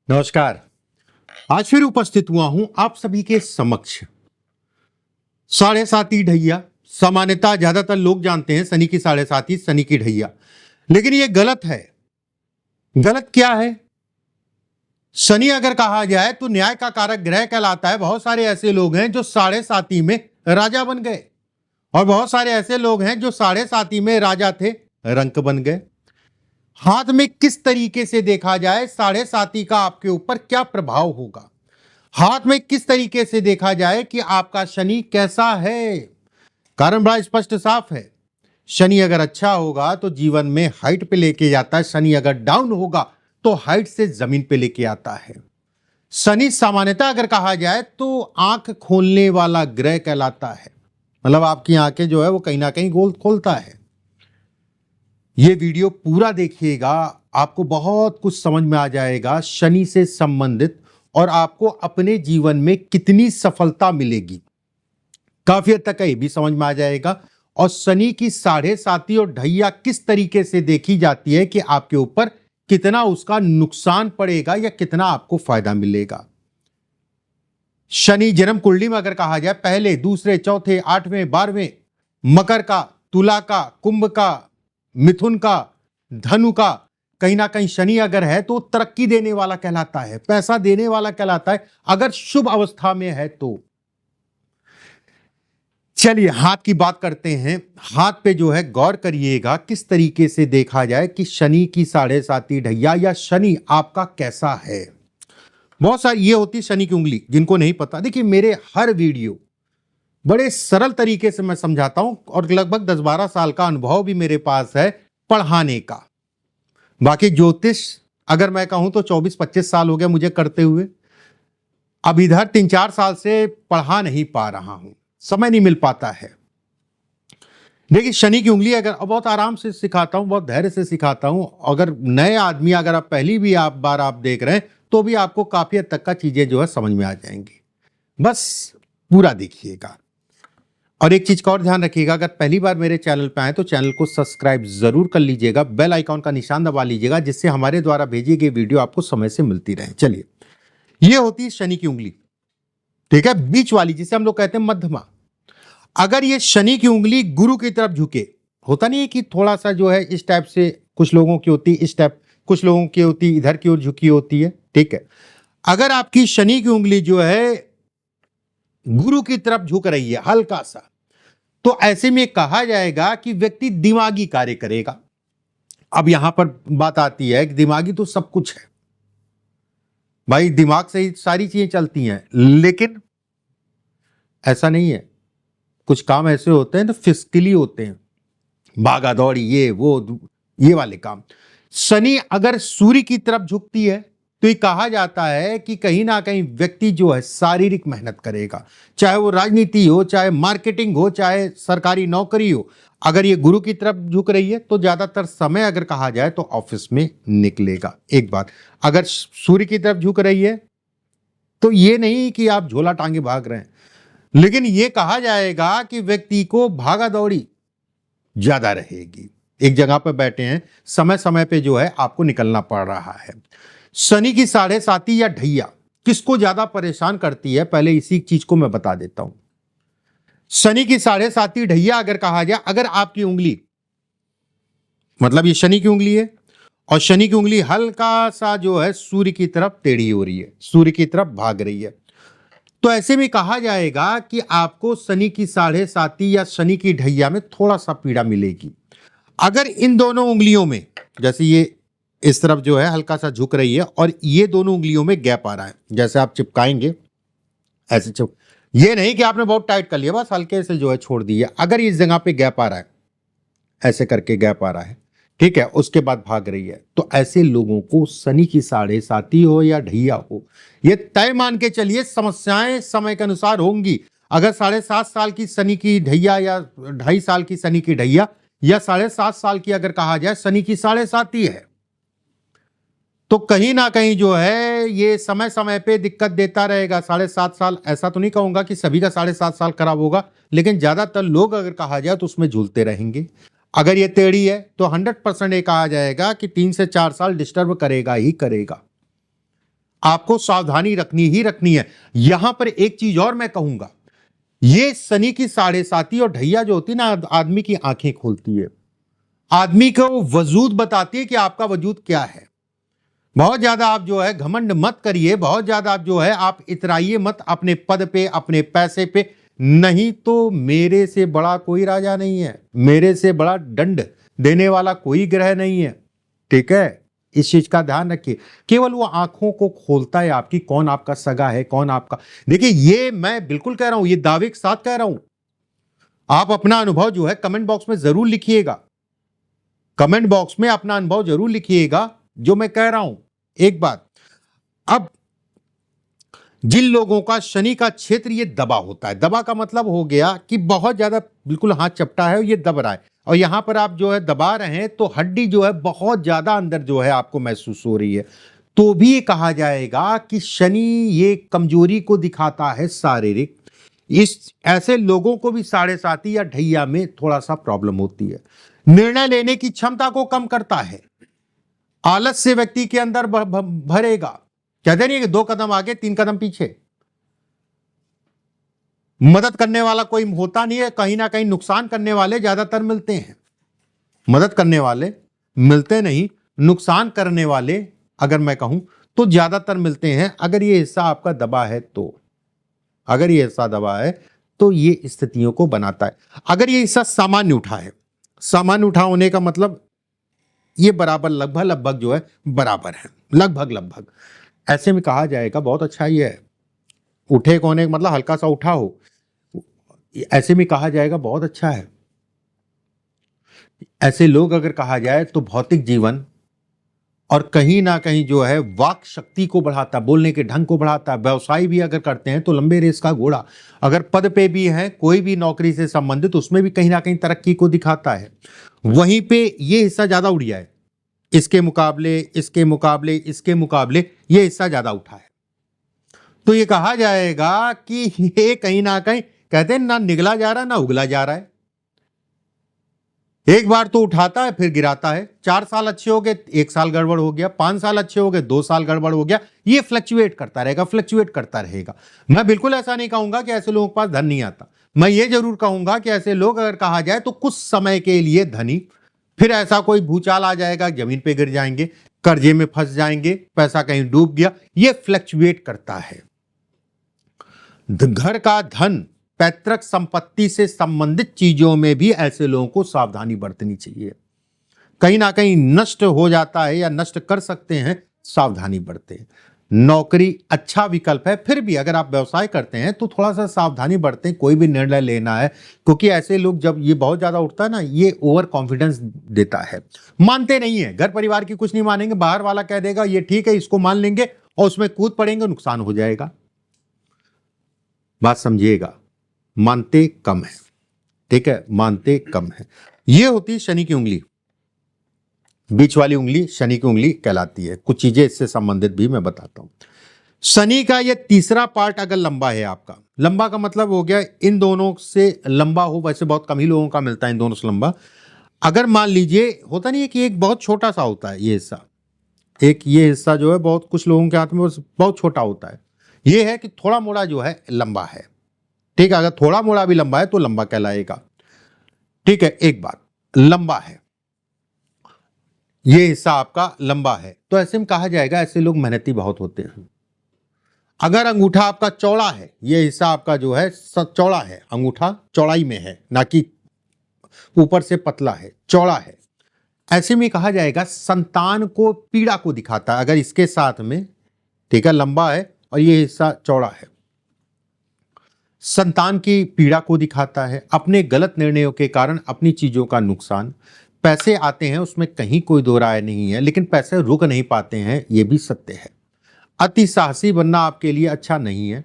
नमस्कार। आज फिर उपस्थित हुआ हूं आप सभी के समक्ष। साढ़े साती ढैया सामान्यतः ज्यादातर लोग जानते हैं शनि की साढ़े साती, शनि की ढैया, लेकिन यह गलत है। गलत क्या है? शनि अगर कहा जाए तो न्याय का कारक ग्रह कहलाता है। बहुत सारे ऐसे लोग हैं जो साढ़े साती में राजा बन गए और बहुत सारे ऐसे लोग हैं जो साढ़े साती में राजा थे, रंक बन गए। हाथ में किस तरीके से देखा जाए, साढ़े साती का आपके ऊपर क्या प्रभाव होगा, हाथ में किस तरीके से देखा जाए कि आपका शनि कैसा है। कारण बड़ा स्पष्ट साफ है। शनि अगर अच्छा होगा तो जीवन में हाइट पे लेके जाता है, शनि अगर डाउन होगा तो हाइट से जमीन पे लेके आता है। शनि सामान्यतः अगर कहा जाए तो आंख खोलने वाला ग्रह कहलाता है। मतलब आपकी आंखें जो है वो कहीं ना कहीं गोल खोलता है। ये वीडियो पूरा देखिएगा, आपको बहुत कुछ समझ में आ जाएगा शनि से संबंधित, और आपको अपने जीवन में कितनी सफलता मिलेगी काफी हद तक ये भी समझ में आ जाएगा। और शनि की साढ़े साती और ढैया किस तरीके से देखी जाती है कि आपके ऊपर कितना उसका नुकसान पड़ेगा या कितना आपको फायदा मिलेगा। शनि जन्म कुंडली में अगर कहा जाए पहले, दूसरे, चौथे, 8वें, 12वें, मकर का, तुला का, कुंभ का, मिथुन का, धनु का, कहीं ना कहीं शनि अगर है तो तरक्की देने वाला कहलाता है, पैसा देने वाला कहलाता है, अगर शुभ अवस्था में है तो। चलिए हाथ की बात करते हैं। हाथ पे जो है गौर करिएगा किस तरीके से देखा जाए कि शनि की साढ़े साती ढैया या शनि आपका कैसा है। बहुत सारी ये होती शनि की उंगली, जिनको नहीं पता, देखिए मेरे हर वीडियो बड़े सरल तरीके से मैं समझाता हूं और लगभग 10-12 साल का अनुभव भी मेरे पास है पढ़ाने का। बाकी ज्योतिष अगर मैं कहूं तो 24-25 साल हो गए मुझे करते हुए। अब इधर 3-4 साल से पढ़ा नहीं पा रहा हूं, समय नहीं मिल पाता है। देखिए शनि की उंगली अगर बहुत आराम से सिखाता हूं, बहुत धैर्य से सिखाता हूं। अगर नए आदमी अगर आप पहली भी बार आप देख रहे हैं तो भी आपको काफी हद तक का चीजें जो है समझ में आ जाएंगी। बस पूरा देखिएगा। और एक चीज का और ध्यान रखिएगा, अगर पहली बार मेरे चैनल पे आए तो चैनल को सब्सक्राइब जरूर कर लीजिएगा, बेल आइकॉन का निशान दबा लीजिएगा, जिससे हमारे द्वारा भेजी गई वीडियो आपको समय से मिलती रहे। चलिए, ये होती है शनि की उंगली, ठीक है, बीच वाली, जिसे हम लोग कहते हैं मध्यमा। अगर ये शनि की उंगली गुरु की तरफ झुके, होता नहीं है कि थोड़ा सा जो है इस टाइप से, कुछ लोगों की होती इस टाइप, कुछ लोगों की होती इधर की ओर झुकी होती है, ठीक है। अगर आपकी शनि की उंगली जो है गुरु की तरफ झुक रही है हल्का सा, तो ऐसे में कहा जाएगा कि व्यक्ति दिमागी कार्य करेगा। अब यहां पर बात आती है कि दिमागी तो सब कुछ है भाई, दिमाग से ही सारी चीजें चलती हैं, लेकिन ऐसा नहीं है। कुछ काम ऐसे होते हैं तो फिजिकली होते हैं, भागा दौड़ी, ये वो, ये वाले काम। शनि अगर सूर्य की तरफ झुकती है तो ये कहा जाता है कि कहीं ना कहीं व्यक्ति जो है शारीरिक मेहनत करेगा, चाहे वो राजनीति हो, चाहे मार्केटिंग हो, चाहे सरकारी नौकरी हो। अगर ये गुरु की तरफ झुक रही है तो ज्यादातर समय अगर कहा जाए तो ऑफिस में निकलेगा। एक बात, अगर सूर्य की तरफ झुक रही है तो ये नहीं कि आप झोला टांगे भाग रहे हैं, लेकिन ये कहा जाएगा कि व्यक्ति को भागा दौड़ी ज्यादा रहेगी। एक जगह पर बैठे हैं, समय समय पे जो है आपको निकलना पड़ रहा है। शनि की साढ़े साती या ढैया किसको ज्यादा परेशान करती है, पहले इसी चीज को मैं बता देता हूं। शनि की साढ़े साती ढैया अगर कहा जाए, अगर आपकी उंगली, मतलब ये शनि की उंगली है और शनि की उंगली हल्का सा जो है सूर्य की तरफ टेढ़ी हो रही है, सूर्य की तरफ भाग रही है, तो ऐसे में कहा जाएगा कि आपको शनि की साढ़े साती या शनि की ढैया में थोड़ा सा पीड़ा मिलेगी। अगर इन दोनों उंगलियों में, जैसे ये इस तरफ जो है हल्का सा झुक रही है और ये दोनों उंगलियों में गैप आ रहा है, जैसे आप चिपकाएंगे ऐसे ये नहीं कि आपने बहुत टाइट कर लिया, बस हल्के से जो है छोड़ दी है। अगर इस जगह पे गैप आ रहा है, ऐसे करके गैप आ रहा है, ठीक है, उसके बाद भाग रही है, तो ऐसे लोगों को शनि की साढ़े साती हो या ढैया हो, ये तय मान के चलिए समस्याएं समय के अनुसार होंगी। अगर 7.5 साल की शनि की ढैया या 2.5 साल की शनि की ढैया या 7.5 साल की अगर कहा जाए शनि की साढ़े साती है, तो कहीं ना कहीं जो है ये समय समय पे दिक्कत देता रहेगा। 7.5 साल, ऐसा तो नहीं कहूंगा कि सभी का 7.5 साल खराब होगा, लेकिन ज्यादातर लोग अगर कहा जाए तो उसमें झूलते रहेंगे। अगर ये टेढ़ी है तो 100% ये कहा जाएगा कि 3 से 4 साल डिस्टर्ब करेगा ही करेगा। आपको सावधानी रखनी ही रखनी है। यहां पर एक चीज और मैं कहूंगा, ये शनि की साढ़े साती और ढैया जो होती है ना, आदमी की आंखें खोलती है, आदमी को वजूद बताती है कि आपका वजूद क्या है। बहुत ज्यादा आप जो है घमंड मत करिए, बहुत ज्यादा आप जो है आप इतराइए मत अपने पद पे, अपने पैसे पे। नहीं तो मेरे से बड़ा कोई राजा नहीं है, मेरे से बड़ा दंड देने वाला कोई ग्रह नहीं है। ठीक है, इस चीज का ध्यान रखिए। केवल वो आंखों को खोलता है आपकी, कौन आपका सगा है, कौन आपका। देखिए, ये मैं बिल्कुल कह रहा हूं, ये दावे के साथ कह रहा हूं। आप अपना अनुभव जो है कमेंट बॉक्स में जरूर लिखिएगा, कमेंट बॉक्स में अपना अनुभव जरूर लिखिएगा जो मैं कह रहा हूं। एक बात, अब जिन लोगों का शनि का क्षेत्र ये दबा होता है, दबा का मतलब हो गया कि बहुत ज्यादा बिल्कुल हाथ चपटा है और ये दब रहा है, और यहां पर आप जो है दबा रहे हैं तो हड्डी जो है बहुत ज्यादा अंदर जो है आपको महसूस हो रही है, तो भी ये कहा जाएगा कि शनि ये कमजोरी को दिखाता है शारीरिक। इस ऐसे लोगों को भी साढ़े साती या ढैया में थोड़ा सा प्रॉब्लम होती है। निर्णय लेने की क्षमता को कम करता है, आलस से व्यक्ति के अंदर भरेगा। कहते नहीं कि 2 कदम आगे 3 कदम पीछे। मदद करने वाला कोई होता नहीं है, कहीं ना कहीं नुकसान करने वाले ज्यादातर मिलते हैं। मदद करने वाले मिलते नहीं, नुकसान करने वाले अगर मैं कहूं तो ज्यादातर मिलते हैं। अगर ये हिस्सा आपका दबा है तो, अगर ये हिस्सा दबा है तो ये स्थितियों को बनाता है। अगर ये हिस्सा सामान्य उठा है, सामान्य उठा होने का मतलब ये बराबर लगभग लगभग जो है बराबर है, लगभग लगभग। ऐसे में कहा जाएगा बहुत अच्छा ही है। उठे कोने मतलब हल्का सा उठा हो, ऐसे में कहा जाएगा बहुत अच्छा है। ऐसे लोग अगर कहा जाए तो भौतिक जीवन और कहीं ना कहीं जो है वाक शक्ति को बढ़ाता, बोलने के ढंग को बढ़ाता। व्यवसाय भी अगर करते हैं तो लंबे रेस का घोड़ा, अगर पद पे भी है कोई भी नौकरी से संबंधित, उसमें भी कहीं ना कहीं तरक्की को दिखाता है। वहीं पे ये हिस्सा ज्यादा उड़ जाए, इसके मुकाबले इसके मुकाबले इसके मुकाबले ये हिस्सा ज्यादा उठा है, तो ये कहा जाएगा कि ये कहीं ना कहीं, कहते हैं ना निगला जा रहा है ना उगला जा रहा है। एक बार तो उठाता है फिर गिराता है। 4 साल अच्छे हो गए, 1 साल गड़बड़ हो गया, 5 साल अच्छे हो गए, 2 साल गड़बड़ हो गया। ये फ्लक्चुएट करता रहेगा, फ्लक्चुएट करता रहेगा। मैं बिल्कुल ऐसा नहीं कहूंगा कि ऐसे लोगों के पास धन नहीं आता। मैं ये जरूर कहूंगा कि ऐसे लोग अगर कहा जाए तो कुछ समय के लिए धनी, फिर ऐसा कोई भूचाल आ जाएगा, जमीन पे गिर जाएंगे, कर्जे में फंस जाएंगे, पैसा कहीं डूब गया। ये फ्लक्चुएट करता है। घर का धन, पैतृक संपत्ति से संबंधित चीजों में भी ऐसे लोगों को सावधानी बरतनी चाहिए। कहीं ना कहीं नष्ट हो जाता है या नष्ट कर सकते हैं, सावधानी बरतें। नौकरी अच्छा विकल्प है, फिर भी अगर आप व्यवसाय करते हैं तो थोड़ा सा सावधानी बरतें, कोई भी निर्णय लेना है, क्योंकि ऐसे लोग जब ये बहुत ज्यादा उठता है ना, ये ओवर कॉन्फिडेंस देता है। मानते नहीं है, घर परिवार की कुछ नहीं मानेंगे, बाहर वाला कह देगा ये ठीक है, इसको मान लेंगे और उसमें कूद पड़ेंगे, नुकसान हो जाएगा। बात समझिएगा, मानते कम है। ठीक है, मानते कम है। ये होती है शनि की उंगली, बीच वाली उंगली शनि की उंगली कहलाती है। कुछ चीजें इससे संबंधित भी मैं बताता हूं। शनि का ये तीसरा पार्ट अगर लंबा है आपका, लंबा का मतलब हो गया इन दोनों से लंबा हो, वैसे बहुत कम ही लोगों का मिलता है इन दोनों से लंबा। अगर मान लीजिए, होता नहीं है कि एक बहुत छोटा सा होता है ये हिस्सा, एक ये हिस्सा जो है बहुत कुछ लोगों के हाथ में बहुत छोटा होता है। ये है कि थोड़ा मोड़ा जो है लंबा है। ठीक है, अगर थोड़ा मोड़ा भी लंबा है तो लंबा कहलाएगा। ठीक है, एक बात, लंबा है, ये हिस्सा आपका लंबा है, तो ऐसे में कहा जाएगा ऐसे लोग मेहनती बहुत होते हैं। अगर अंगूठा आपका चौड़ा है, ये हिस्सा आपका जो है चौड़ा है, अंगूठा चौड़ाई में है, ना कि ऊपर से पतला है, चौड़ा है, ऐसे में कहा जाएगा संतान को पीड़ा को दिखाता है। अगर इसके साथ में, ठीक है, लंबा है और ये हिस्सा चौड़ा है, संतान की पीड़ा को दिखाता है। अपने गलत निर्णयों के कारण अपनी चीजों का नुकसान। पैसे आते हैं, उसमें कहीं कोई दो राय नहीं है, लेकिन पैसे रुक नहीं पाते हैं, यह भी सत्य है। अति साहसी बनना आपके लिए अच्छा नहीं है।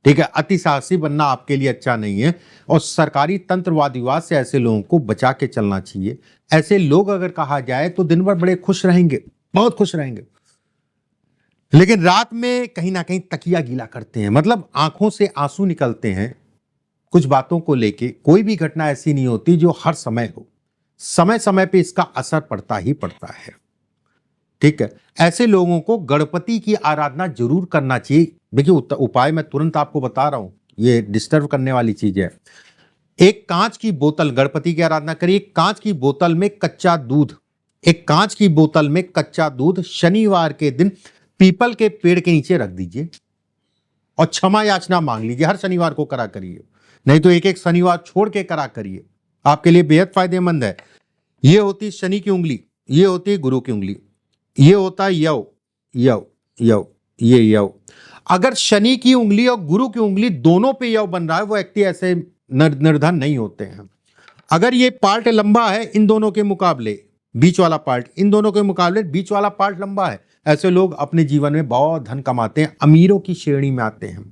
ठीक है, अति साहसी बनना आपके लिए अच्छा नहीं है, और सरकारी तंत्रवाद से ऐसे लोगों को बचा के चलना चाहिए। ऐसे लोग अगर कहा जाए तो दिन भर बड़े खुश रहेंगे, बहुत खुश रहेंगे, लेकिन रात में कहीं ना कहीं तकिया गीला करते हैं, मतलब आंखों से आंसू निकलते हैं कुछ बातों को लेके। कोई भी घटना ऐसी नहीं होती जो हर समय हो, समय समय पे इसका असर पड़ता ही पड़ता है। ठीक है, ऐसे लोगों को गणपति की आराधना जरूर करना चाहिए। देखिए उपाय मैं तुरंत आपको बता रहा हूं, ये डिस्टर्ब करने वाली चीज है। एक कांच की बोतल, गणपति की आराधना करिए, कांच की बोतल में कच्चा दूध, एक कांच की बोतल में कच्चा दूध शनिवार के दिन पीपल के पेड़ के नीचे रख दीजिए और क्षमा याचना मांग लीजिए। हर शनिवार को करा करिए, नहीं तो एक एक शनिवार छोड़ के करा करिए, आपके लिए बेहद फायदेमंद है। ये होती शनि की उंगली, ये होती गुरु की उंगली, ये होता है यव यव यव, ये यव। अगर शनि की उंगली और गुरु की उंगली दोनों पे यव बन रहा है, वो व्यक्ति ऐसे निर्धन नहीं होते हैं। अगर ये पार्ट लंबा है इन दोनों के मुकाबले, बीच वाला पार्ट इन दोनों के मुकाबले बीच वाला पार्ट लंबा है, ऐसे लोग अपने जीवन में बहुत धन कमाते हैं, अमीरों की श्रेणी में आते हैं,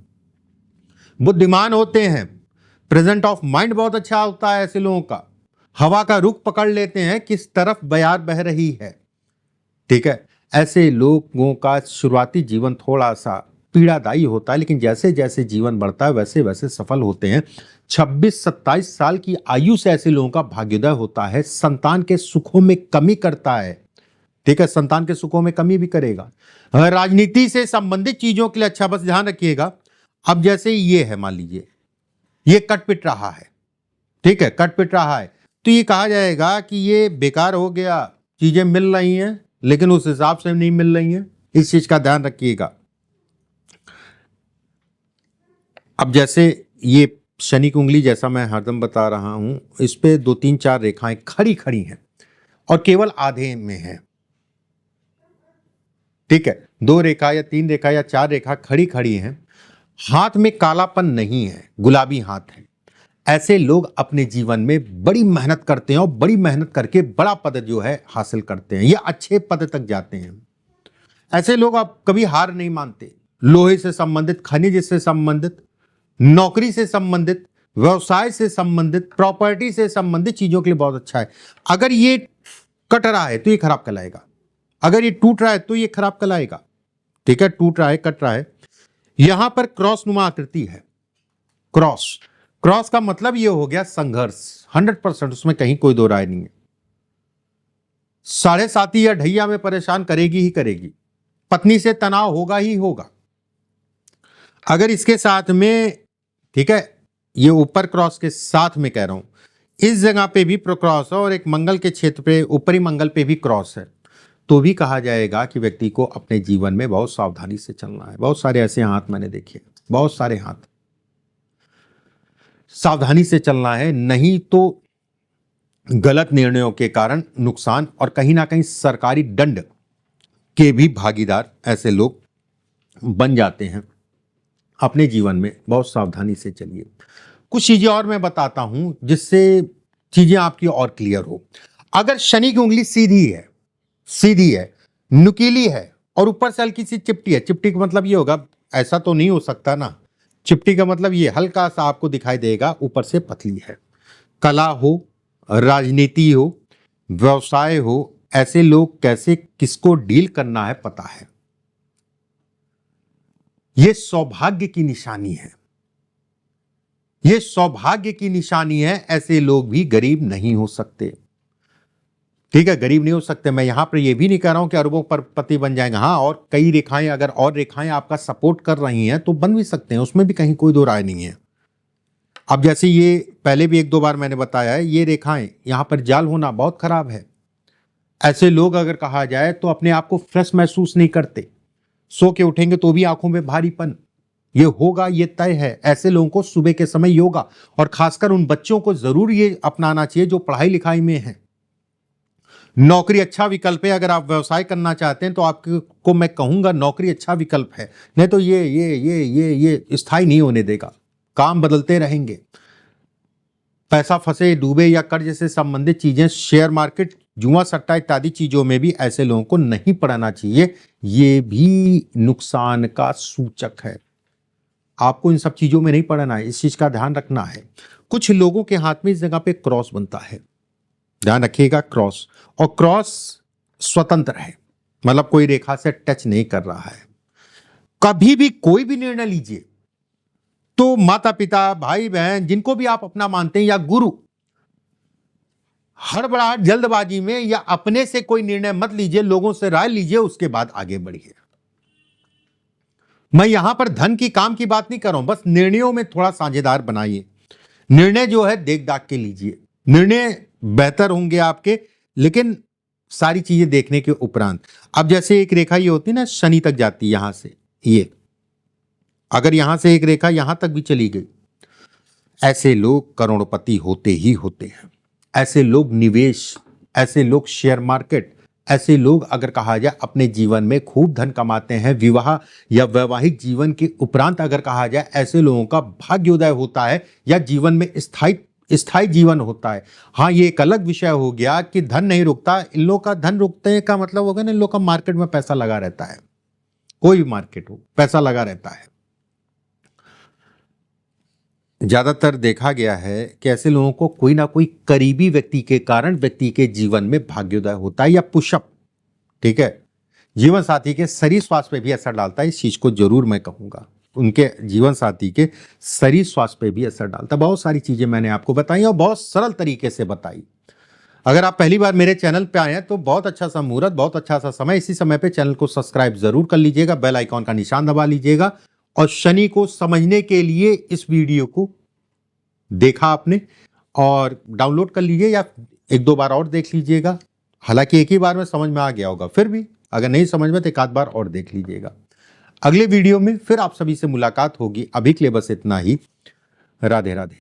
बुद्धिमान होते हैं, प्रेजेंट ऑफ माइंड बहुत अच्छा होता है ऐसे लोगों का, हवा का रुख पकड़ लेते हैं किस तरफ बयार बह रही है। ठीक है, ऐसे लोगों का शुरुआती जीवन थोड़ा सा पीड़ादायी होता है, लेकिन जैसे जैसे जीवन बढ़ता है वैसे वैसे सफल होते हैं। 26-27 साल की आयु से ऐसे लोगों का भाग्योदय होता है। संतान के सुखों में कमी करता है, ठीक है, संतान के सुखों में कमी भी करेगा। राजनीति से संबंधित चीजों के लिए अच्छा, बस ध्यान रखिएगा। अब जैसे ये है, मान लीजिए ये कट पिट रहा है, ठीक है, कट पिट रहा है, तो ये कहा जाएगा कि ये बेकार हो गया, चीजें मिल रही हैं लेकिन उस हिसाब से नहीं मिल रही हैं। इस चीज का ध्यान रखिएगा। अब जैसे ये शनि की उंगली, जैसा मैं हरदम बता रहा हूं, इस पे 2-3-4 रेखाएं खड़ी खड़ी हैं और केवल आधे में है, ठीक है, 2 रेखा या 3 रेखा या 4 रेखा खड़ी खड़ी हैं, हाथ में कालापन नहीं है, गुलाबी हाथ है। ऐसे लोग अपने जीवन में बड़ी मेहनत करते हैं और बड़ी मेहनत करके बड़ा पद जो है हासिल करते हैं, या अच्छे पद तक जाते हैं। ऐसे लोग आप कभी हार नहीं मानते। लोहे से संबंधित, खनिज से संबंधित, नौकरी से संबंधित, व्यवसाय से संबंधित, प्रॉपर्टी से संबंधित चीजों के लिए बहुत अच्छा है। अगर ये कट रहा है तो ये खराब कहलाएगा, अगर ये टूट रहा है तो ये खराब कहलाएगा, ठीक है, टूट रहा है, कट रहा है। यहां पर क्रॉस नुमा आकृति है, क्रॉस, क्रॉस का मतलब ये हो गया संघर्ष, 100%, उसमें कहीं कोई दो राय नहीं है। 7.5 या ढैया में परेशान करेगी ही करेगी, पत्नी से तनाव होगा ही होगा। अगर इसके साथ में, ठीक है, ये ऊपर क्रॉस के साथ में कह रहा हूं, इस जगह पे भी क्रॉस है और एक मंगल के क्षेत्र पे, ऊपरी मंगल पे भी क्रॉस है, तो भी कहा जाएगा कि व्यक्ति को अपने जीवन में बहुत सावधानी से चलना है। बहुत सारे ऐसे हाथ मैंने देखे, बहुत सारे हाथ, सावधानी से चलना है, नहीं तो गलत निर्णयों के कारण नुकसान और कहीं ना कहीं सरकारी दंड के भी भागीदार ऐसे लोग बन जाते हैं। अपने जीवन में बहुत सावधानी से चलिए। कुछ चीजें और मैं बताता हूं जिससे चीजें आपकी और क्लियर हो। अगर शनि की उंगली सीधी है, सीधी है, नुकीली है और ऊपर से हल्की सी चिपटी है, चिपटी का मतलब ये होगा, ऐसा तो नहीं हो सकता ना, चिपटी का मतलब ये हल्का सा आपको दिखाई देगा, ऊपर से पतली है। कला हो, राजनीति हो, व्यवसाय हो, ऐसे लोग कैसे किसको डील करना है पता है। यह सौभाग्य की निशानी है, यह सौभाग्य की निशानी है। ऐसे लोग भी गरीब नहीं हो सकते, ठीक है, गरीब नहीं हो सकते। मैं यहां पर यह भी नहीं कह रहा हूं कि अरबों पर पति बन जाएंगे। हाँ, और कई रेखाएं, अगर और रेखाएं आपका सपोर्ट कर रही हैं तो बन भी सकते हैं, उसमें भी कहीं कोई दो राय नहीं है। अब जैसे ये पहले भी 1-2 बार मैंने बताया है, ये रेखाएं यहां पर जाल होना बहुत खराब है। ऐसे लोग अगर कहा जाए तो अपने आप को फ्रेश महसूस नहीं करते, सो के उठेंगे तो भी आंखों में भारीपन, ये होगा, ये तय है। ऐसे लोगों को सुबह के समय योगा, और खासकर उन बच्चों को जरूर ये अपनाना चाहिए जो पढ़ाई लिखाई में है। नौकरी अच्छा विकल्प है। अगर आप व्यवसाय करना चाहते हैं तो आपको मैं कहूंगा नौकरी अच्छा विकल्प है, नहीं तो ये स्थायी नहीं होने देगा, काम बदलते रहेंगे। पैसा फंसे, डूबे या कर्ज से संबंधित चीजें, शेयर मार्केट, जुआ सट्टा इत्यादि चीजों में भी ऐसे लोगों को नहीं पढ़ना चाहिए, ये भी नुकसान का सूचक है। आपको इन सब चीजों में नहीं पढ़ना है, इस चीज का ध्यान रखना है। कुछ लोगों के हाथ में इस जगह पे क्रॉस बनता है, ध्यान रखिएगा, क्रॉस, और क्रॉस स्वतंत्र है, मतलब कोई रेखा से टच नहीं कर रहा है। कभी भी कोई भी निर्णय लीजिए तो माता पिता, भाई बहन, जिनको भी आप अपना मानते हैं, या गुरु, हड़बड़ाहट जल्दबाजी में या अपने से कोई निर्णय मत लीजिए, लोगों से राय लीजिए, उसके बाद आगे बढ़िए। मैं यहां पर धन की काम की बात नहीं कर रहा हूं, बस निर्णयों में थोड़ा साझेदार बनाइए। निर्णय जो है देख दाख के लीजिए, निर्णय बेहतर होंगे आपके, लेकिन सारी चीजें देखने के उपरांत। अब जैसे एक रेखा ये होती है ना, शनि तक जाती है, यहां से ये, अगर यहां से एक रेखा यहां तक भी चली गई, ऐसे लोग करोड़पति होते ही होते हैं। ऐसे लोग निवेश, ऐसे लोग शेयर मार्केट, ऐसे लोग अगर कहा जाए अपने जीवन में खूब धन कमाते हैं। विवाह या वैवाहिक जीवन के उपरांत अगर कहा जाए, ऐसे लोगों का भाग्योदय होता है या जीवन में स्थायी जीवन होता है। हाँ, ये एक अलग विषय हो गया कि धन नहीं रुकता। इन लोगों का धन रुकते हैं का मतलब होगा ना, इन लोगों का मार्केट में पैसा लगा रहता है, कोई भी मार्केट हो, पैसा लगा रहता है। ज्यादातर देखा गया है कि ऐसे लोगों को कोई ना कोई करीबी व्यक्ति के कारण व्यक्ति के जीवन में भाग्योदय होता है या पुशअप, ठीक है। जीवन साथी के शरीर स्वास्थ्य पे भी असर डालता है, इस चीज को जरूर मैं कहूंगा, उनके जीवन साथी के शरीर स्वास्थ्य पे भी असर डालता है। बहुत सारी चीजें मैंने आपको बताई और बहुत सरल तरीके से बताई। अगर आप पहली बार मेरे चैनल पे आए हैं तो बहुत अच्छा सा मुहूर्त, बहुत अच्छा सा समय, इसी समय पे चैनल को सब्सक्राइब जरूर कर लीजिएगा, बेल आइकॉन का निशान दबा लीजिएगा। और शनि को समझने के लिए इस वीडियो को देखा आपने और डाउनलोड कर लीजिए या एक दो बार और देख लीजिएगा। हालांकि एक ही बार में समझ में आ गया होगा, फिर भी अगर नहीं समझ में तो एक आध बार और देख लीजिएगा। अगले वीडियो में फिर आप सभी से मुलाकात होगी। अभी के लिए बस इतना ही। राधे राधे।